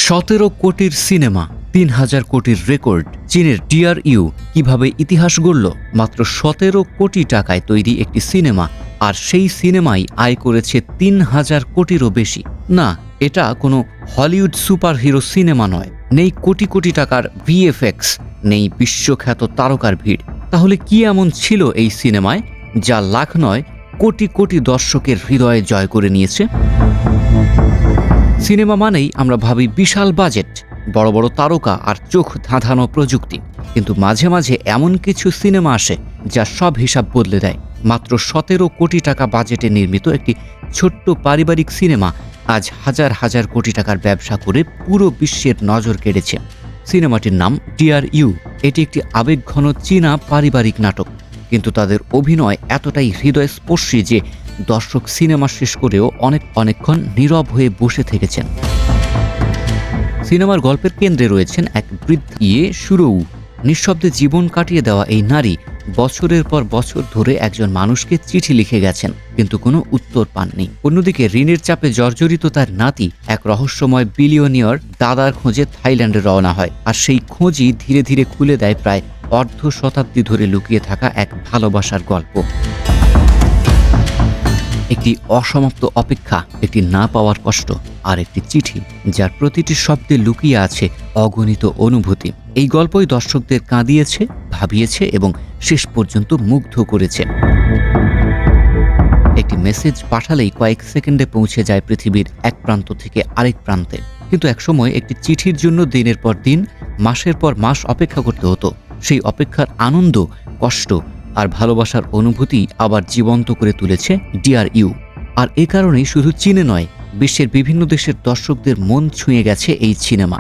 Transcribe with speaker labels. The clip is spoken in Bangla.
Speaker 1: 17 কোটির সিনেমা, 3000 কোটির রেকর্ড। চীনের DRU কিভাবে ইতিহাস গড়ল? মাত্র 17 কোটি টাকায় তৈরি একটি সিনেমা, আর সেই সিনেমাই আয় করেছে 3000 কোটিরও বেশি। না, এটা কোনো হলিউড সুপারহিরো সিনেমা নয়। নেই কোটি কোটি টাকার VFX, নেই বিশ্বখ্যাত তারকার ভিড়। তাহলে কি এমন ছিল এই সিনেমায় যা লাখ নয় কোটি কোটি দর্শকের হৃদয়ে জয় করে নিয়েছে? সিনেমা মানেই আমরা ভাবি বিশাল বাজেট, বড় বড় তারকা আর চোখ ধাঁধানো প্রযুক্তি। কিন্তু মাঝে মাঝে এমন কিছু সিনেমা আসে যা সব হিসাব বদলে দেয়। মাত্র 17 কোটি টাকা বাজেটে নির্মিত একটি ছোট্ট পারিবারিক সিনেমা আজ হাজার হাজার কোটি টাকার ব্যবসা করে পুরো বিশ্বের নজর কেড়েছে। সিনেমাটির নাম DRU। এটি একটি আবেগঘন চীনা পারিবারিক নাটক, কিন্তু তাদের অভিনয় এতটাই হৃদয়স্পর্শী যে দর্শক সিনেমা শেষ করেও অনেকক্ষণ নীরব হয়ে বসে থেকেছেন। সিনেমার গল্পের কেন্দ্রে রয়েছেন এক বৃদ্ধি সুরৌ। নিঃশব্দে জীবন কাটিয়ে দেওয়া এই নারী বছরের পর বছর ধরে একজন মানুষকে চিঠি লিখে গেছেন, কিন্তু কোনো উত্তর পাননি। অন্যদিকে ঋণের চাপে জর্জরিত তার নাতি এক রহস্যময় বিলিয়নিয়র দাদার খোঁজে থাইল্যান্ডে রওনা হয়, আর সেই খোঁজই ধীরে ধীরে খুলে দেয় প্রায় অর্ধ শতাব্দী ধরে লুকিয়ে থাকা এক ভালোবাসার গল্প। একটি অসমাপ্ত অপেক্ষা, একটি না পাওয়ার কষ্ট, আর একটি চিঠি যার প্রতিটি শব্দে লুকিয়ে আছে অগণিত অনুভূতি। এই গল্পই দর্শকদের কাঁদিয়েছে, ভাবিয়েছে এবং শেষ পর্যন্ত মুগ্ধ করেছে। একটি মেসেজ পাঠালেই কয়েক সেকেন্ডে পৌঁছে যায় পৃথিবীর এক প্রান্ত থেকে আরেক প্রান্তে। কিন্তু একসময় একটি চিঠির জন্য দিনের পর দিন, মাসের পর মাস অপেক্ষা করতে হতো। সেই অপেক্ষার আনন্দ, কষ্ট আর ভালোবাসার অনুভূতি আবার জীবন্ত করে তুলেছে DRU। আর এ কারণেই শুধু চীনে নয়, বিশ্বের বিভিন্ন দেশের দর্শকদের মন ছুঁয়ে গেছে এই সিনেমা।